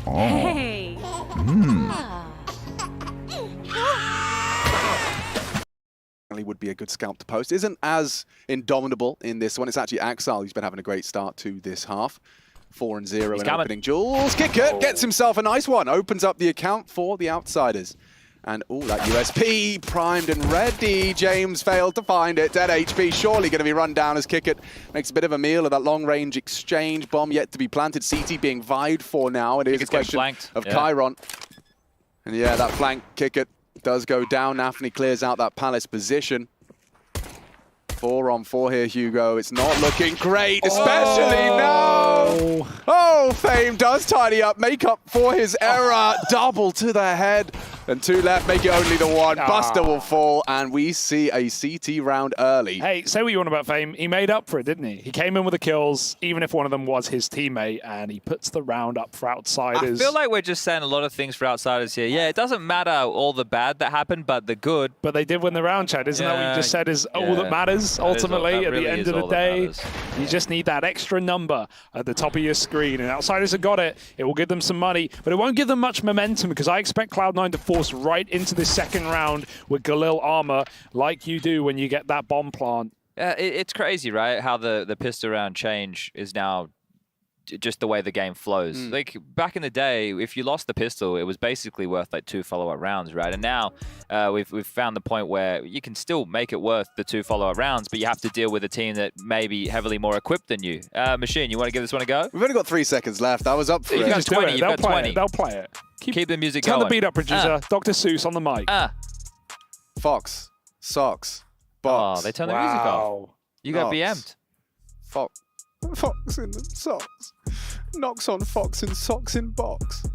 Hey. Would be a good scalp to post. Isn't as indomitable in this one. It's actually Axile who's been having a great start to this half. 4-0 in opening. Jules Kickert gets himself a nice one. Opens up the account for the Outsiders. And that USP primed and ready. James failed to find it. Dead HP surely going to be run down as Kickert makes a bit of a meal of that long-range exchange. Bomb yet to be planted. CT being vied for now. It is a question of Chiron. And yeah, that flank Kickert does go down. Nafany clears out that Palace position. 4-on-4 here, Hugo. It's not looking great, especially no. Oh, Fame does tidy up, make up for his error. Double to the head. And 2 left, make it only the 1. Buster will fall, and we see a CT round early. Hey, say what you want about Fame. He made up for it, didn't he? He came in with the kills, even if one of them was his teammate, and he puts the round up for Outsiders. I feel like we're just saying a lot of things for Outsiders here. Yeah, it doesn't matter all the bad that happened, but the good. But they did win the round, Chad. Isn't that what you just said is all that matters, ultimately, at the end of the day? You just need that extra number at the top of your screen, and Outsiders have got it. It will give them some money, but it won't give them much momentum, because I expect Cloud9 to force right into the second round with Galil armor, like you do when you get that bomb plant. It's crazy, right? How the pistol round change is now just the way the game flows. Like back in the day, if you lost the pistol, it was basically worth like 2 follow-up rounds, right? And now we've found the point where you can still make it worth the 2 follow-up rounds, but you have to deal with a team that may be heavily more equipped than you. Machine, you want to give this one a go? We've only got 3 seconds left. I was up for it. You've got 20. You've got 20. They'll play it. Keep the music going. Turn the beat up, producer. Dr. Seuss on the mic. Fox, Socks, Box. Oh, they turned the music off. You got BM'd. Fox in the socks. Knocks on Fox in socks in box.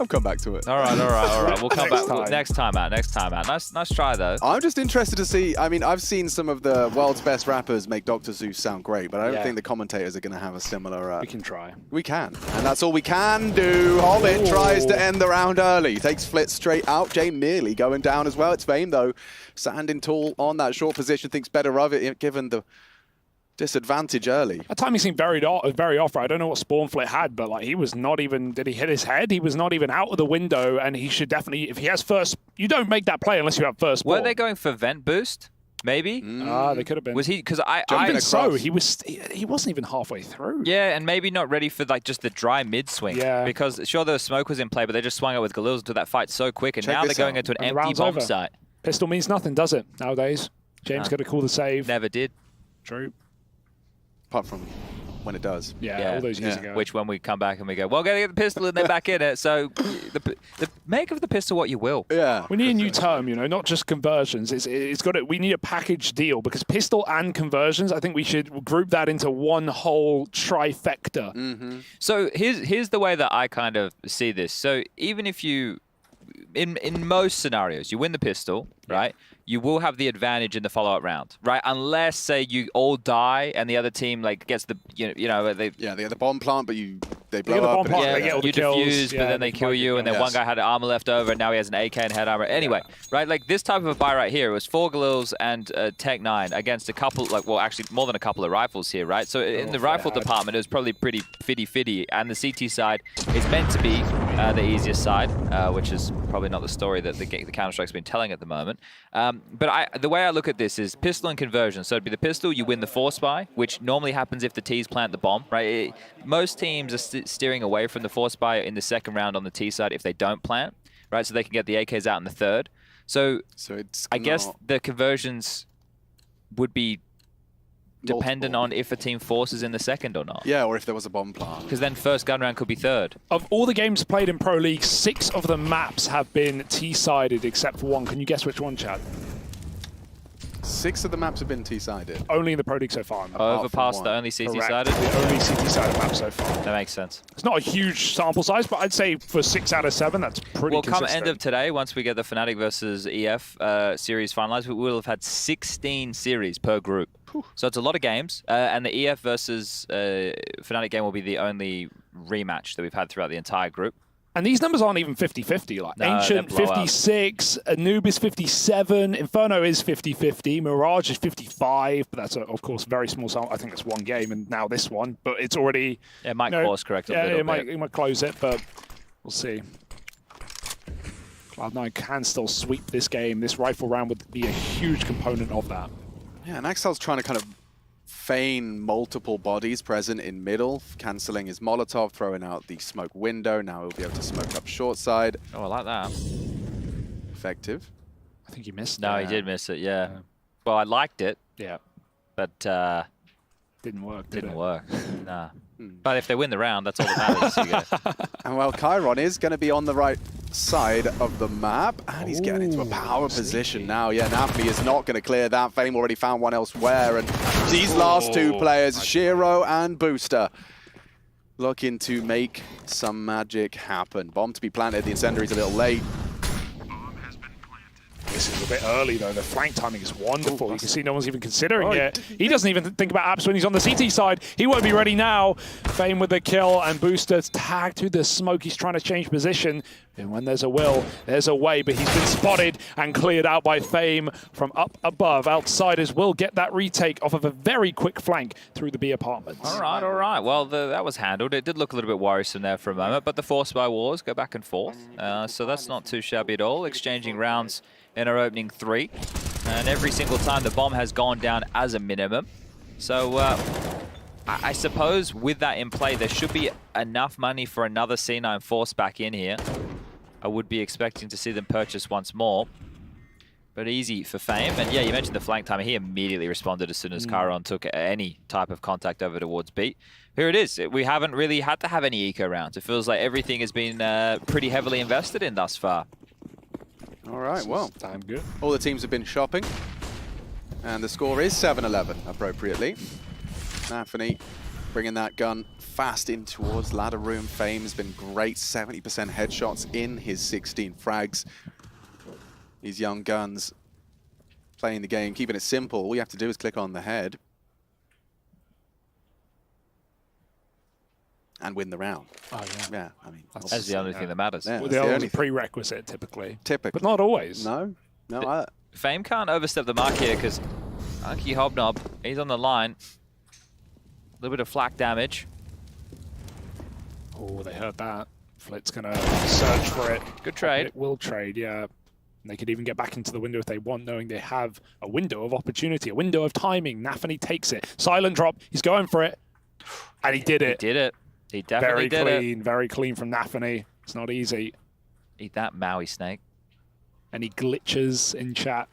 I'll come back to it. All right. We'll come back next time out. Nice try, though. I'm just interested to see. I mean, I've seen some of the world's best rappers make Dr. Seuss sound great, but I don't think the commentators are going to have a similar... we can try. We can. And that's all we can do. Hobbit tries to end the round early. Takes Flit straight out. Jay Mearly going down as well. It's Fame, though. Standing tall on that short position. Thinks better of it, given the disadvantage early. That time he seemed very off. Right? I don't know what Spawnflit had, but like he was not even. Did he hit his head? He was not even out of the window, and he should definitely. If he has first, you don't make that play unless you have first. Were they going for vent boost? Maybe. They could have been. Was he? Because I think so. He wasn't even halfway through. Yeah, and maybe not ready for like just the dry mid swing. Yeah. Because sure, the smoke was in play, but they just swung it with Galils until that fight so quick, and now they're going into an empty bomb site. Pistol means nothing, does it? Nowadays, James got to call the save. Never did. True. Apart from when it does. Yeah, all those years ago. Which when we come back and we go, well, gotta get the pistol and they're back in it. So make of the pistol what you will. Yeah. We need a new term, not just conversions. It's got we need a package deal, because pistol and conversions, I think we should group that into one whole trifecta. So here's the way that I kind of see this. So even if you, in most scenarios, you win the pistol, right? You will have the advantage in the follow-up round, right? Unless, say, you all die and the other team like gets the, they get the bomb plant, but they blow up. You defuse, but then they kill you, and then one guy had armor left over, and now he has an AK and head armor. Anyway, right? Like this type of a buy right here, it was 4 Galils and Tech 9 against a couple, actually more than a couple of rifles here, right? So in the rifle department, it was probably pretty fitty-fitty, and the CT side is meant to be the easiest side, which is probably not the story that the Counter-Strike's been telling at the moment. But the way I look at this is pistol and conversion. So it'd be the pistol, you win the force buy, which normally happens if the T's plant the bomb, right? Most teams are steering away from the force buy in the second round on the T side if they don't plant, right? So they can get the AKs out in the third. So I guess the conversions would be dependent on if a team forces in the second or not. Yeah, or if there was a bomb plant. Because then first gun round could be third. Of all the games played in Pro League, 6 of the maps have been T-sided except for one. Can you guess which one, Chad? 6 of the maps have been T-sided. Only in the Pro League so far. Overpass the only CT-sided? The only CT-sided map so far. That makes sense. It's not a huge sample size, but I'd say for 6 out of 7, that's pretty consistent. Come end of today, once we get the Fnatic versus EF series finalized, we will have had 16 series per group. So it's a lot of games, and the EF versus Fnatic game will be the only rematch that we've had throughout the entire group. And these numbers aren't even 50-50. Like Ancient 56, Anubis 57, Inferno is 50-50, Mirage is 55, but that's of course very small sample. I think it's one game, and now this one, but it's already. Yeah, it might course correct a little bit. It might close it, but We'll see. Cloud9 can still sweep this game. This rifle round would be a huge component of that. Yeah, and Axel's trying to kind of feign multiple bodies present in middle, cancelling his Molotov, throwing out the smoke window. Now he'll be able to smoke up short side. Oh, I like that. Effective. I think he missed it. No, he did miss it, yeah. Well, I liked it, Yeah. but Didn't work, didn't it? work. Nah. But if they win the round, that's all that matters. And well, Chiron is going to be on the right side of the map, and he's getting into a power position now. Yeah, Nafny is not going to clear that. Fame already found one elsewhere, and these last two players, Shiro and Booster, looking to make some magic happen. Bomb to be planted, the incendiary's a little late. This is a bit early, though. The flank timing is wonderful. You can see no one's even considering it. He doesn't even think about apps when he's on the CT side. He won't be ready now. Fame with the kill, and Booster's tagged to the smoke. He's trying to change position. And when there's a will, there's a way. But he's been spotted and cleared out by Fame from up above. Outsiders will get that retake off of a very quick flank through the B apartments. All right. Well, that was handled. It did look a little bit worrisome there for a moment, but the force by wars go back and forth. So that's not too shabby at all. Exchanging rounds in our opening 3, and every single time the bomb has gone down as a minimum. So I suppose with that in play, there should be enough money for another C9 force back in here. I would be expecting to see them purchase once more, but easy for Fame. And yeah, you mentioned the flank timer. He immediately responded as soon as Chiron took any type of contact over towards B. Here it is. We haven't really had to have any eco rounds. It feels like everything has been pretty heavily invested in thus far. All right, well, Time good. all the teams have been shopping, and the score is 7-11, appropriately. Nafny bringing that gun fast in towards ladder room. Fame's been great, 70% headshots in his 16 frags. These young guns playing the game, keeping it simple. All you have to do is click on the head and win the round. Oh, yeah. Yeah, I mean, That's the only thing that matters. Yeah. Well, That's the the only only prerequisite, typically. typically. But not always. No, no. Fame can't overstep the mark here because Unky Hobnob, he's on the line. A little bit of flak damage. Oh, they heard that. Flit's going to search for it. Good trade. It will trade, yeah. They could even get back into the window if they want, knowing they have a window of opportunity, a window of timing. Nafny takes it. Silent drop. He's going for it. And he did it. He did it. He definitely did it. Very clean from Nafny. It's not easy. Eat that, Maui snake. Any glitches in chat?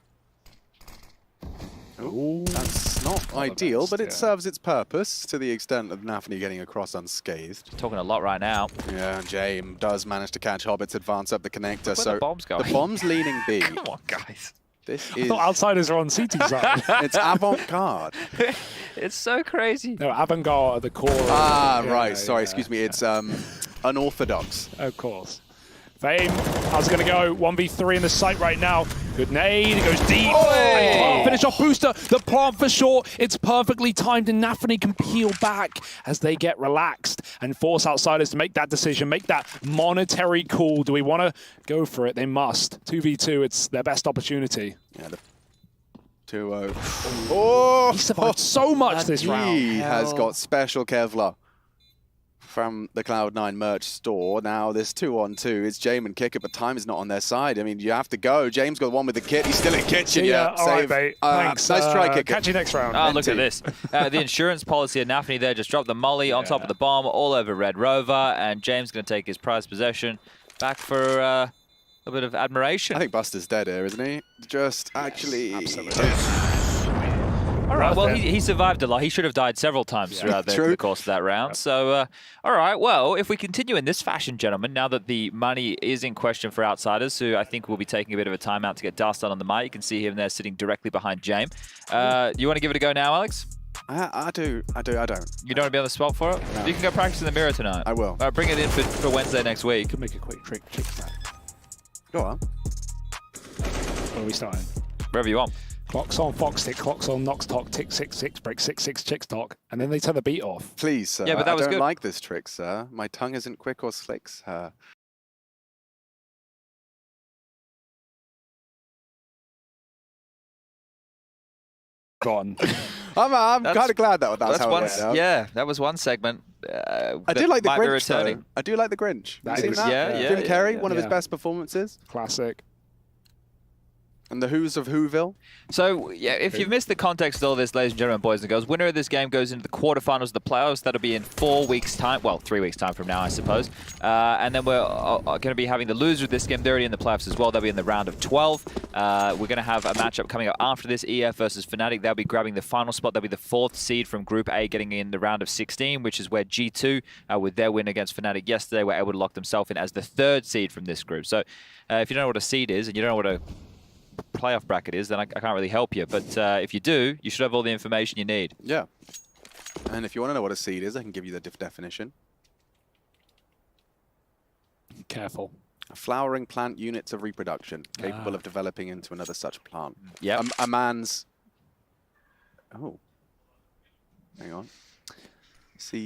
Ooh, that's not ideal, but it serves its purpose to the extent of Nafny getting across unscathed. Talking a lot right now. Yeah, and James does manage to catch Hobbit's advance up the connector. Where So the bomb's going. the bomb's leaning B. Come on, guys. This I is thought outsiders are on CT side. it's avant-garde. It's so crazy. No, avant-garde are the core. Ah, Yeah, right. Sorry, yeah. excuse me. It's unorthodox. Of course. Fame, how's it going to go? 1v3 in the site right now. Good nade, it goes deep. And can't finish off Booster. The plant for short. It's perfectly timed, and Nafny can peel back as they get relaxed and force outsiders to make that decision, make that monetary call. Do we want to go for it? They must. 2v2, it's their best opportunity. Yeah, the 2-0. Oh, He survived so much this round. He has got special Kevlar from the Cloud9 merch store. Now this 2-on-2. It's James and Kicker, but time is not on their side. I mean, you have to go. James got one with the kit. He's still in kitchen. Yeah, all right, save. mate. Thanks. Nice try, Kicker. Catch you next round. Oh, look at this. The insurance policy of Nafny there just dropped the molly on top of the bomb all over Red Rover, and James going to take his prized possession back for a bit of admiration. I think Buster's dead here, isn't he? Just actually. Absolutely. All right, well, he survived a lot. He should have died several times throughout the course of that round. So, all right, well, if we continue in this fashion, gentlemen, now that the money is in question for outsiders, who I think will be taking a bit of a timeout to get dust on the mic. You can see him there sitting directly behind James. You want to give it a go now, Alex? I do. I don't. You don't want to be on the spot for it? No. You can go practice in the mirror tonight. I will. Bring it in for Wednesday next week. Could make a quick trick that. Go on. Where are we starting? Wherever you want. Clocks on, Fox tick, clocks on, Nox talk, tick 6-6, break 6-6, chicks talk, and then they turn the beat off. Please, sir. Yeah, but that was I don't good. like this trick, sir. My tongue isn't quick or slick, sir. Gone. I'm kind of glad that that's how it one. went down. Yeah, that was one segment. I do like the might be Grinch, returning. though. I do like the Grinch. Have you seen that? Yeah, Jim Carrey, yeah. one of his best performances. Classic. And the Who's of Whoville. So, yeah, if you've missed the context of all this, ladies and gentlemen, boys and girls, winner of this game goes into the quarterfinals of the playoffs. That'll be in 4 weeks' time. Well, 3 weeks' time from now, I suppose. And then we're going to be having the loser of this game. They're already in the playoffs as well. They'll be in the round of 12. We're going to have a matchup coming up after this, EF versus Fnatic. They'll be grabbing the final spot. They'll be the 4th seed from Group A, getting in the round of 16, which is where G2, with their win against Fnatic yesterday, were able to lock themselves in as the 3rd seed from this group. So if you don't know what a seed is and you don't know what a playoff bracket is, then I can't really help you. But if you do, you should have all the information you need. Yeah. And if you want to know what a seed is, I can give you the definition. Careful. Flowering plant units of reproduction, capable of developing into another such plant. Yeah. A man's... Oh. Hang on. See.